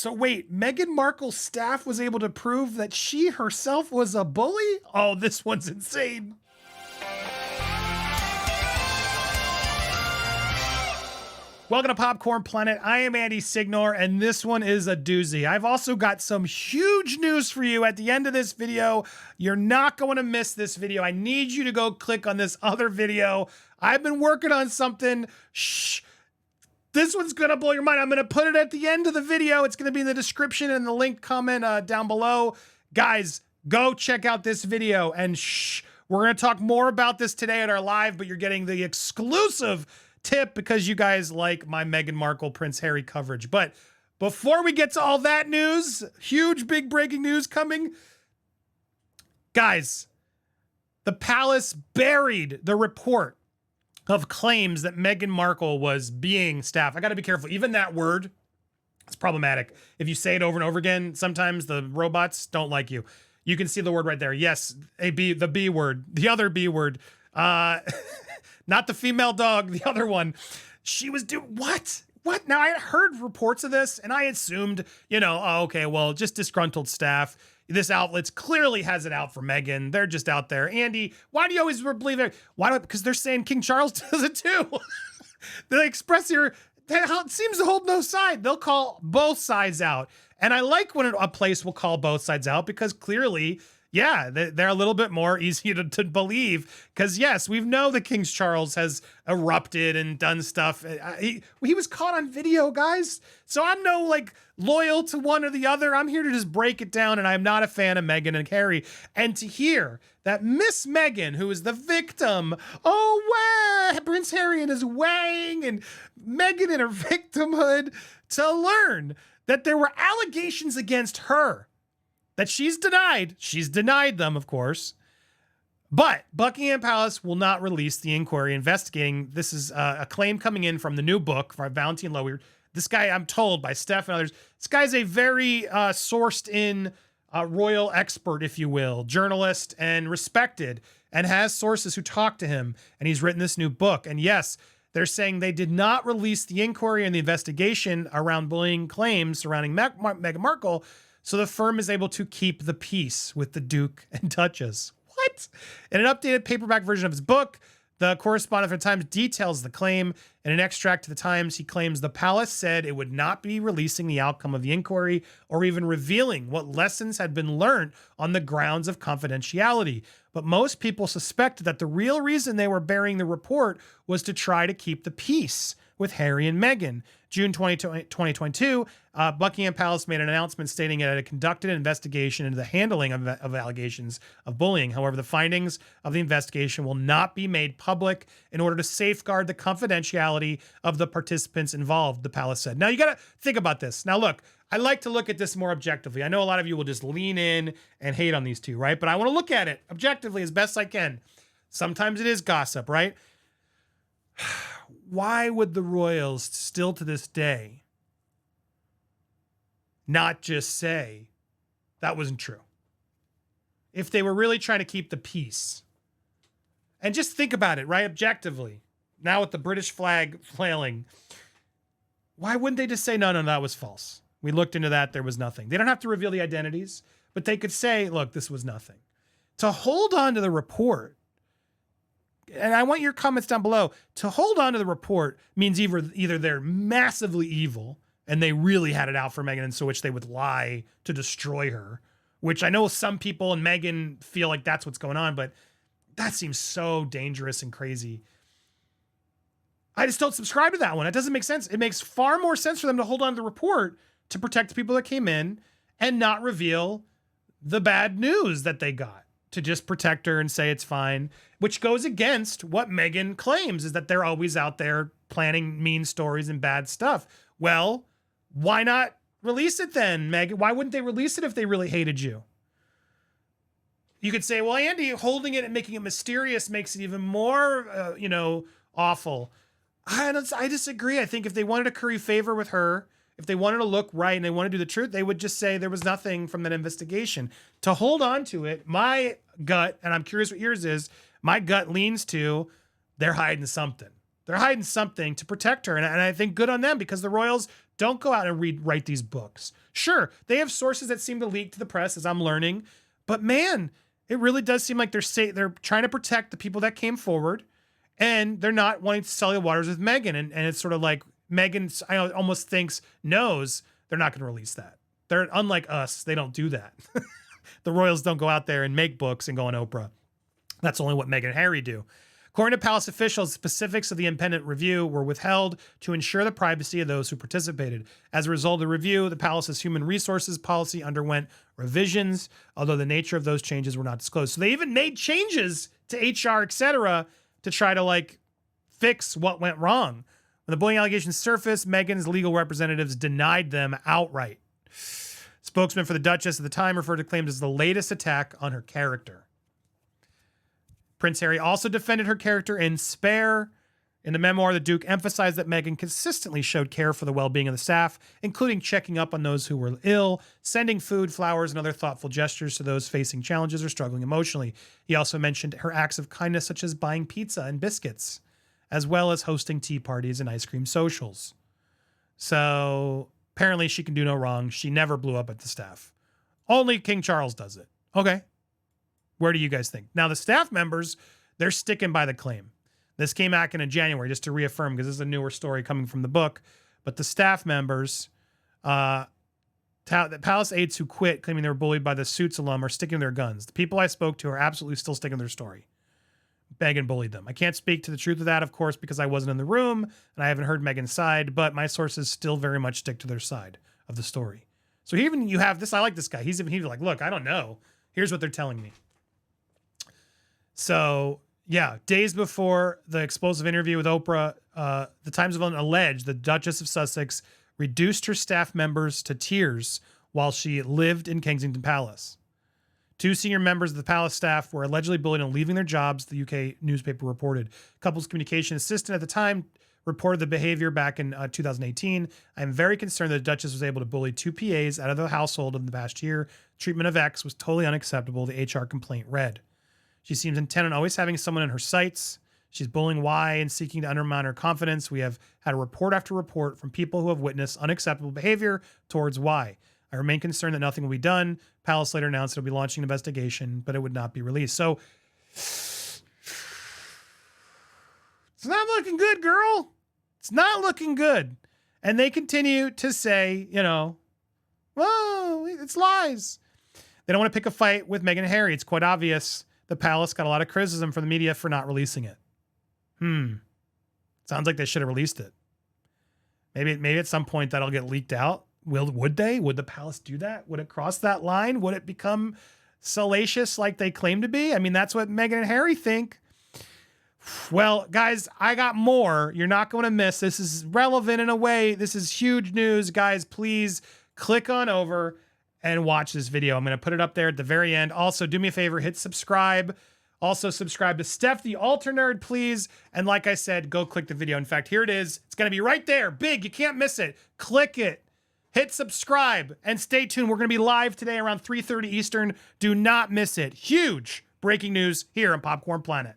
So wait, Meghan Markle's staff was able to prove that she herself was a bully? Oh, this one's insane. Welcome to Popcorn Planet. I am Andy Signore, and this one is a doozy. I've also got some huge news for you at the end of this video. You're not going to miss this video. I need you to go click on this other video. I've been working on something. Shh. This one's going to blow your mind. I'm going to put it at the end of the video. It's going to be in the description and the link comment down below. Guys, go check out this video, and shh. We're going to talk more about this today at our live, but you're getting the exclusive tip because you guys like my Meghan Markle, Prince Harry coverage. But before we get to all that news, huge, big breaking news coming. Guys, the palace buried the report of claims that Meghan Markle was being staffed. I got to be careful. Even that word, it's problematic. If you say it over and over again, sometimes the robots don't like you. You can see the word right there. Yes, the B word, the other B word. Not the female dog, the other one. She was doing what? What? Now, I had heard reports of this, and I assumed, oh, okay, well, just disgruntled staff. This outlet clearly has it out for Meghan. They're just out there. Andy, why do you always believe it? Why? Because they're saying King Charles does it too. The Express here, it seems to hold no side. They'll call both sides out. And I like when a place will call both sides out because clearly, yeah, they're a little bit more easy to believe because, yes, we know that King Charles has erupted and done stuff. He was caught on video, guys. So I'm no loyal to one or the other. I'm here to just break it down, and I'm not a fan of Meghan and Harry. And to hear that Miss Meghan, who is the victim, Prince Harry and his weighing and Meghan and her victimhood, to learn that there were allegations against her that she's denied them, of course, but Buckingham Palace will not release the inquiry investigating. This is a claim coming in from the new book by Valentine Lowe. This guy, I'm told by Steph and others, this guy's a very sourced in royal expert, if you will, journalist and respected, and has sources who talk to him. And he's written this new book. And yes, they're saying they did not release the inquiry and the investigation around bullying claims surrounding Meghan Markle, so the firm is able to keep the peace with the Duke and Duchess. What? In an updated paperback version of his book, the correspondent for the Times details the claim. In an extract to the Times, he claims the palace said it would not be releasing the outcome of the inquiry or even revealing what lessons had been learned on the grounds of confidentiality. But most people suspected that the real reason they were burying the report was to try to keep the peace with Harry and Meghan. June 2022, Buckingham Palace made an announcement stating it had conducted an investigation into the handling of allegations of bullying. However, the findings of the investigation will not be made public in order to safeguard the confidentiality of the participants involved, the palace said. Now, you got to think about this. Now, look, I like to look at this more objectively. I know a lot of you will just lean in and hate on these two, right? But I want to look at it objectively as best I can. Sometimes it is gossip, right? Why would the royals still to this day not just say that wasn't true? If they were really trying to keep the peace. And just think about it, right? Objectively. Now with the British flag flailing, why wouldn't they just say, no, that was false? We looked into that. There was nothing. They don't have to reveal the identities, but they could say, look, this was nothing. To hold on to the report, and I want your comments down below, to hold on to the report means either they're massively evil and they really had it out for Meghan, and so which they would lie to destroy her, which I know some people and Meghan feel like that's what's going on, but that seems so dangerous and crazy. I just don't subscribe to that one. It doesn't make sense. It makes far more sense for them to hold on to the report to protect the people that came in and not reveal the bad news that they got, to just protect her and say it's fine, which goes against what Meghan claims, is that they're always out there planning mean stories and bad stuff. Well, why not release it then, Meghan? Why wouldn't they release it if they really hated you? You could say, well, Andy, holding it and making it mysterious makes it even more, awful. I disagree. I think if they wanted to curry favor with her, if they wanted to look right and they want to do the truth, they would just say there was nothing from that investigation. To hold on to it, my gut, and I'm curious what yours is, my gut leans to they're hiding something. They're hiding something to protect her. And I think good on them, because the royals Don't go out and write these books. Sure, they have sources that seem to leak to the press, as I'm learning, but man, it really does seem like they're trying to protect the people that came forward, and they're not wanting to sully the waters with Meghan. And it's sort of like Meghan, I almost knows they're not going to release that. They're unlike us. They don't do that. The royals don't go out there and make books and go on Oprah. That's only what Meghan and Harry do. According to palace officials, specifics of the independent review were withheld to ensure the privacy of those who participated. As a result of the review, the palace's human resources policy underwent revisions, although the nature of those changes were not disclosed. So they even made changes to HR, etc., to try to fix what went wrong. When the bullying allegations surfaced, Meghan's legal representatives denied them outright. Spokesman for the Duchess at the time referred to claims as the latest attack on her character. Prince Harry also defended her character in Spare. In the memoir, the Duke emphasized that Meghan consistently showed care for the well-being of the staff, including checking up on those who were ill, sending food, flowers, and other thoughtful gestures to those facing challenges or struggling emotionally. He also mentioned her acts of kindness, such as buying pizza and biscuits, as well as hosting tea parties and ice cream socials. So apparently she can do no wrong. She never blew up at the staff. Only King Charles does it. Okay. Where do you guys think? Now, the staff members, they're sticking by the claim. This came back in January, just to reaffirm, because this is a newer story coming from the book. But the staff members, the palace aides who quit, claiming they were bullied by the Suits alum, are sticking to their guns. The people I spoke to are absolutely still sticking to their story. Meghan bullied them. I can't speak to the truth of that, of course, because I wasn't in the room and I haven't heard Meghan's side, but my sources still very much stick to their side of the story. So even you have this, I like this guy. He's like, look, I don't know. Here's what they're telling me. So, yeah, days before the explosive interview with Oprah, the Times of London alleged the Duchess of Sussex reduced her staff members to tears while she lived in Kensington Palace. 2 senior members of the palace staff were allegedly bullied and leaving their jobs, the UK newspaper reported. Couple's communication assistant at the time reported the behavior back in 2018. I am very concerned that the Duchess was able to bully 2 PAs out of the household in the past year. Treatment of X was totally unacceptable, the HR complaint read. She seems intent on always having someone in her sights. She's bullying Y and seeking to undermine her confidence. We have had report after report from people who have witnessed unacceptable behavior towards Y. I remain concerned that nothing will be done. Palace later announced it will be launching an investigation, but it would not be released. So it's not looking good, girl. It's not looking good. And they continue to say, whoa, it's lies. They don't want to pick a fight with Meghan and Harry. It's quite obvious. The palace got a lot of criticism from the media for not releasing it. Sounds like they should have released it. Maybe at some point that'll get leaked out. Would they? Would the palace do that? Would it cross that line? Would it become salacious like they claim to be? I mean, that's what Meghan and Harry think. Well, guys, I got more. You're not going to miss. This is relevant in a way. This is huge news. Guys, please click on over and watch this video. I'm going to put it up there at the very end. Also, do me a favor, hit subscribe. Also, subscribe to Steph the Alter Nerd, please. And like I said, go click the video. In fact, here it is. It's going to be right there. Big. You can't miss it. Click it. Hit subscribe. And stay tuned. We're going to be live today around 3:30 Eastern. Do not miss it. Huge breaking news here on Popcorn Planet.